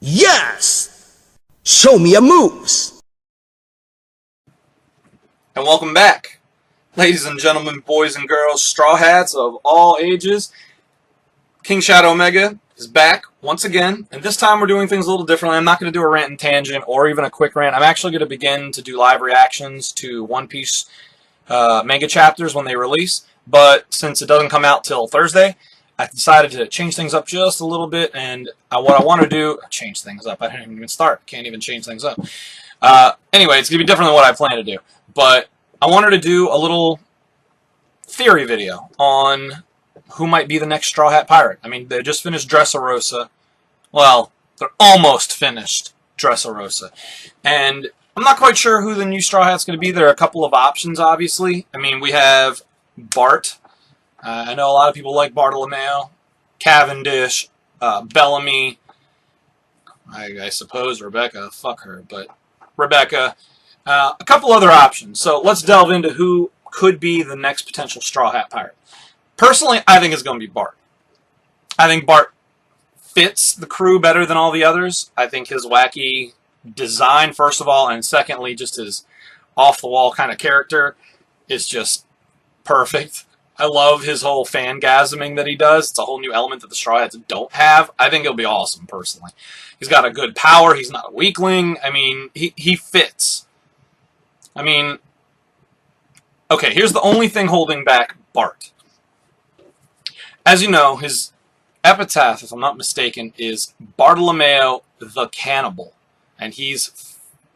Yes! Show me your moves! And welcome back, ladies and gentlemen, boys and girls, straw hats of all ages. King Shadow Omega is back once again, and this time we're doing things a little differently. I'm not going to do a rant and tangent or even a quick rant. I'm actually going to begin to do live reactions to One Piece manga chapters when they release, but since it doesn't come out till Thursday, I decided to change things up just a little bit, and what I want to do, change things up, I didn't even start, can't even change things up. Anyway, it's going to be different than what I plan to do, but I wanted to do a little theory video on who might be the next Straw Hat Pirate. I mean, they just finished Dressrosa. Well, they're almost finished Dressrosa. And I'm not quite sure who the new Straw Hat's going to be. There are a couple of options, obviously. I mean, we have Bart. I know a lot of people like Bartolomeo. Cavendish. Bellamy. I suppose Rebecca. Fuck her, but Rebecca. A couple other options. So let's delve into who could be the next potential Straw Hat Pirate. Personally, I think it's going to be Bart. I think Bart fits the crew better than all the others. I think his wacky design, first of all, and secondly, just his off-the-wall kind of character is just perfect. I love his whole fangasming that he does. It's a whole new element that the Straw Hats don't have. I think it'll be awesome, personally. He's got a good power. He's not a weakling. I mean, he fits. I mean, okay, here's the only thing holding back Bart. As you know, his epitaph, if I'm not mistaken, is Bartolomeo the Cannibal. And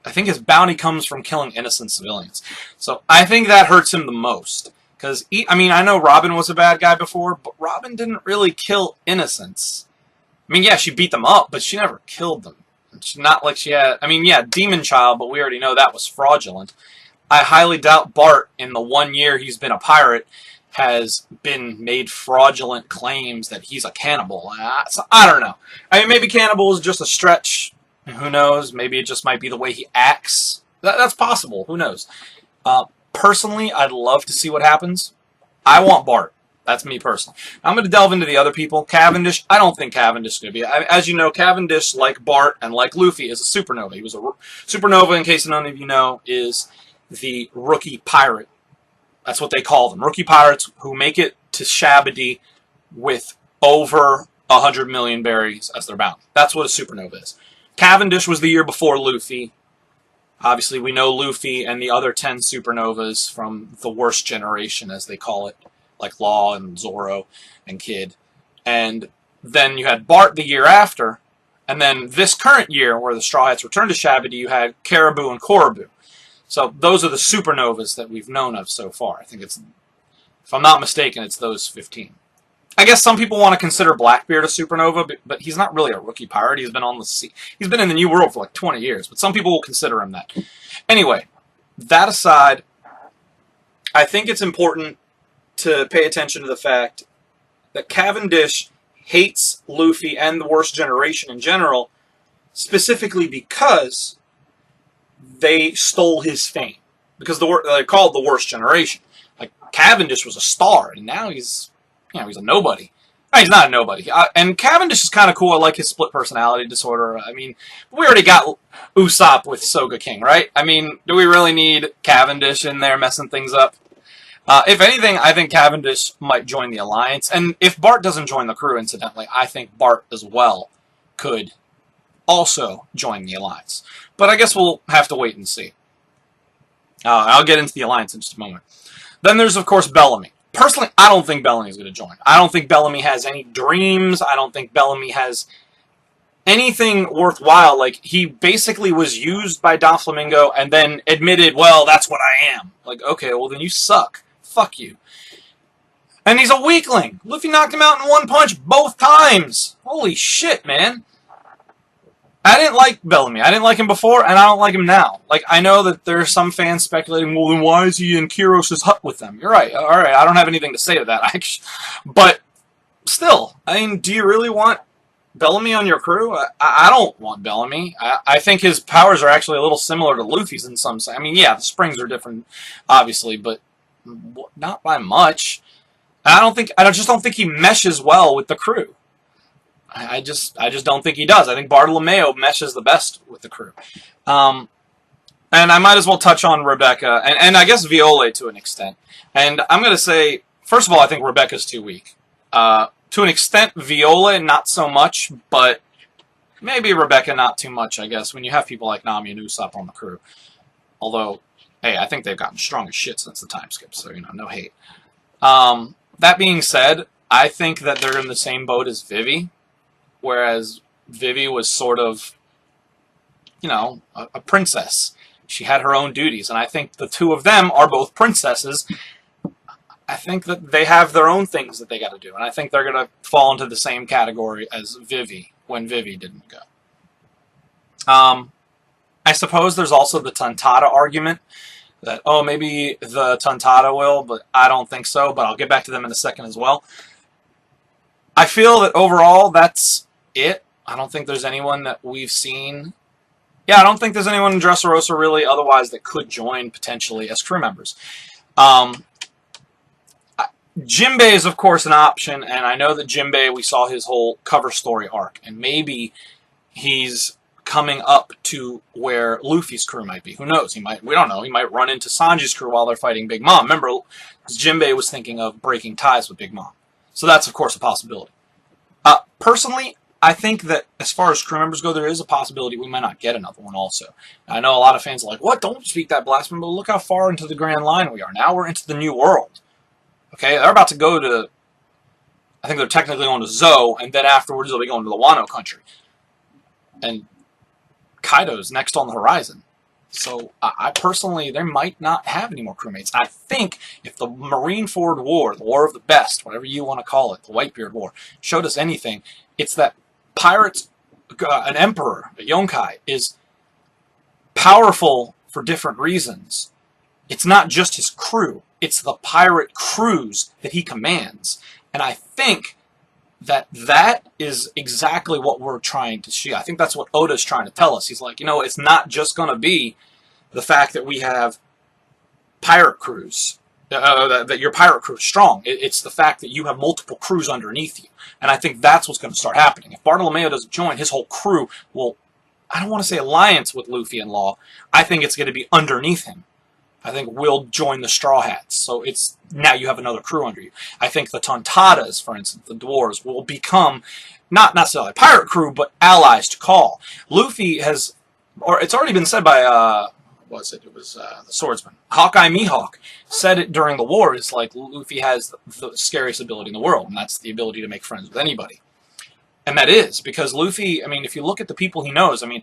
I think his bounty comes from killing innocent civilians. So I think that hurts him the most. Because, I mean, I know Robin was a bad guy before, but Robin didn't really kill innocents. I mean, yeah, she beat them up, but she never killed them. It's not like she had, I mean, yeah, Demon Child, but we already know that was fraudulent. I highly doubt Bart, in the 1 year he's been a pirate, has been made fraudulent claims that he's a cannibal. So I don't know. I mean, maybe cannibal is just a stretch. Who knows? Maybe it just might be the way he acts. That's possible. Who knows? Personally, I'd love to see what happens. I want Bart. That's me personally. I'm going to delve into the other people. Cavendish, I don't think Cavendish is going to be. As you know, Cavendish, like Bart and like Luffy, is a supernova. He was a supernova, in case none of you know, is the rookie pirate. That's what they call them. Rookie pirates who make it to Shabody with over 100 million berries as their bounty. That's what a supernova is. Cavendish was the year before Luffy. Obviously, we know Luffy and the other 10 supernovas from the worst generation, as they call it, like Law and Zoro and Kid. And then you had Bart the year after. And then this current year, where the Straw Hats returned to Shabody, you had Caribou and Korobu. So those are the supernovas that we've known of so far. I think it's, if I'm not mistaken, it's those 15. I guess some people want to consider Blackbeard a supernova, but he's not really a rookie pirate. He's been on the sea. He's been in the New World for like 20 years, but some people will consider him that. Anyway, that aside, I think it's important to pay attention to the fact that Cavendish hates Luffy and the worst generation in general, specifically because they stole his fame. Because they're called the worst generation. Like, Cavendish was a star, and now he's a nobody. He's not a nobody. And Cavendish is kind of cool. I like his split personality disorder. I mean, we already got Usopp with Soga King, right? I mean, do we really need Cavendish in there messing things up? If anything, I think Cavendish might join the Alliance. And if Bart doesn't join the crew, incidentally, I think Bart as well could also join the Alliance. But I guess we'll have to wait and see. I'll get into the Alliance in just a moment. Then there's, of course, Bellamy. Personally, I don't think Bellamy is going to join. I don't think Bellamy has any dreams. I don't think Bellamy has anything worthwhile. Like, he basically was used by Doflamingo and then admitted, well, that's what I am. Like, okay, well, then you suck. Fuck you. And he's a weakling. Luffy knocked him out in one punch both times. Holy shit, man. I didn't like Bellamy. I didn't like him before, and I don't like him now. Like, I know that there are some fans speculating, well, then why is he in Kiros's hut with them? You're right. All right, I don't have anything to say to that. But still, I mean, do you really want Bellamy on your crew? I don't want Bellamy. I think his powers are actually a little similar to Luffy's in some sense. I mean, yeah, the springs are different, obviously, but not by much. I just don't think he meshes well with the crew. I just don't think he does. I think Bartolomeo meshes the best with the crew. Um, and I might as well touch on Rebecca, and I guess Viola to an extent. And I'm going to say, first of all, I think Rebecca's too weak. To an extent, Viola, not so much, but maybe Rebecca not too much, I guess, when you have people like Nami and Usopp on the crew. Although, hey, I think they've gotten strong as shit since the time skip, so, no hate. That being said, I think that they're in the same boat as Vivi, whereas Vivi was sort of, a princess. She had her own duties, and I think the two of them are both princesses. I think that they have their own things that they got to do, and I think they're going to fall into the same category as Vivi when Vivi didn't go. I suppose there's also the Tontada argument that, oh, maybe the Tontada will, but I don't think so, but I'll get back to them in a second as well. I feel that overall that's it. I don't think there's anyone that we've seen. Yeah, I don't think there's anyone in Dressrosa really otherwise that could join potentially as crew members. Jinbei is, of course, an option, and I know that Jinbei, we saw his whole cover story arc, and maybe he's coming up to where Luffy's crew might be. Who knows? We don't know. He might run into Sanji's crew while they're fighting Big Mom. Remember, Jinbei was thinking of breaking ties with Big Mom. So that's, of course, a possibility. Personally, I think that as far as crew members go, there is a possibility we might not get another one also. I know a lot of fans are like, what? Don't speak that blasphemy, but look how far into the Grand Line we are. Now we're into the New World. Okay, they're about to go to, I think they're technically going to Zou, and then afterwards they'll be going to the Wano country. And Kaido's next on the horizon. So I personally, they might not have any more crewmates. I think if the Marineford War, the War of the Best, whatever you want to call it, the Whitebeard War, showed us anything, it's that pirates, an emperor, a Yonkai, is powerful for different reasons. It's not just his crew. It's the pirate crews that he commands. And I think that is exactly what we're trying to see. I think that's what Oda's trying to tell us. He's like, it's not just going to be the fact that we have pirate crews, that your pirate crew is strong. It's the fact that you have multiple crews underneath you. And I think that's what's going to start happening. If Bartolomeo doesn't join, his whole crew will, I don't want to say alliance with Luffy and Law. I think it's going to be underneath him. I think we'll join the Straw Hats. So it's now you have another crew under you. I think the Tontadas, for instance, the dwarves, will become not necessarily a pirate crew, but allies to Call. Luffy has, or it's already been said by, it was the swordsman. Hawkeye Mihawk said it during the war. It's like Luffy has the scariest ability in the world, and that's the ability to make friends with anybody. And that is, because Luffy, I mean, if you look at the people he knows, I mean,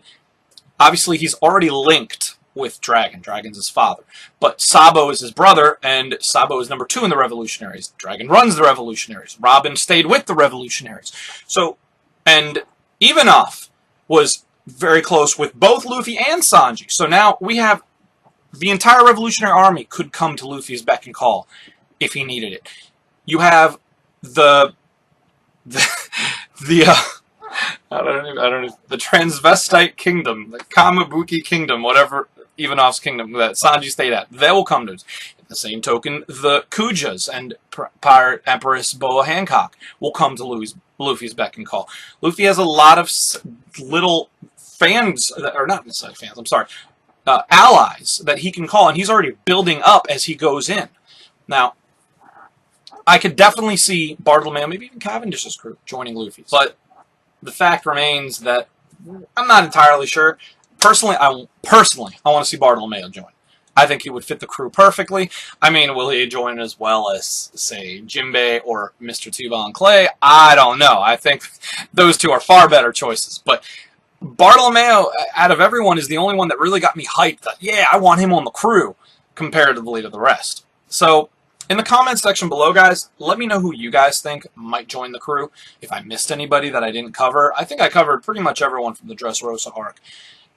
obviously he's already linked with Dragon. Dragon's his father. But Sabo is his brother, and Sabo is number 2 in the Revolutionaries. Dragon runs the Revolutionaries. Robin stayed with the Revolutionaries. So, and Ivanov was very close with both Luffy and Sanji. So now we have the entire Revolutionary Army could come to Luffy's beck and call if he needed it. You have the I don't know, the Transvestite Kingdom, the Kamabuki Kingdom, whatever Ivanov's kingdom that Sanji stayed at, they will come to us. In the same token, the Kujas and Pirate Empress Boa Hancock will come to Luffy's beck and call. Luffy has a lot of little fans, or not necessarily fans, I'm sorry, allies that he can call, and he's already building up as he goes in. Now, I could definitely see Bartolomeo, maybe even Cavendish's crew, joining Luffy's. But the fact remains that I'm not entirely sure. Personally, I want to see Bartolomeo join. I think he would fit the crew perfectly. I mean, will he join as well as, say, Jinbei or Mr. Tuban Clay? I don't know. I think those two are far better choices. But Bartolomeo, out of everyone, is the only one that really got me hyped. That, yeah, I want him on the crew comparatively to the rest. So, in the comments section below, guys, let me know who you guys think might join the crew. If I missed anybody that I didn't cover, I think I covered pretty much everyone from the Dressrosa arc.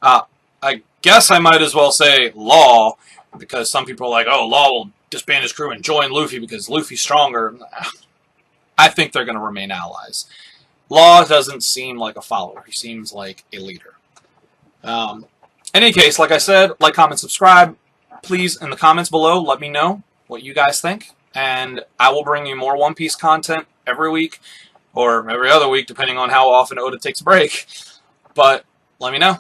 I guess I might as well say Law, because some people are like, oh, Law will disband his crew and join Luffy because Luffy's stronger. I think they're going to remain allies. Law doesn't seem like a follower. He seems like a leader. In any case, like I said, like, comment, subscribe. Please, in the comments below, let me know what you guys think. And I will bring you more One Piece content every week, or every other week, depending on how often Oda takes a break. But let me know.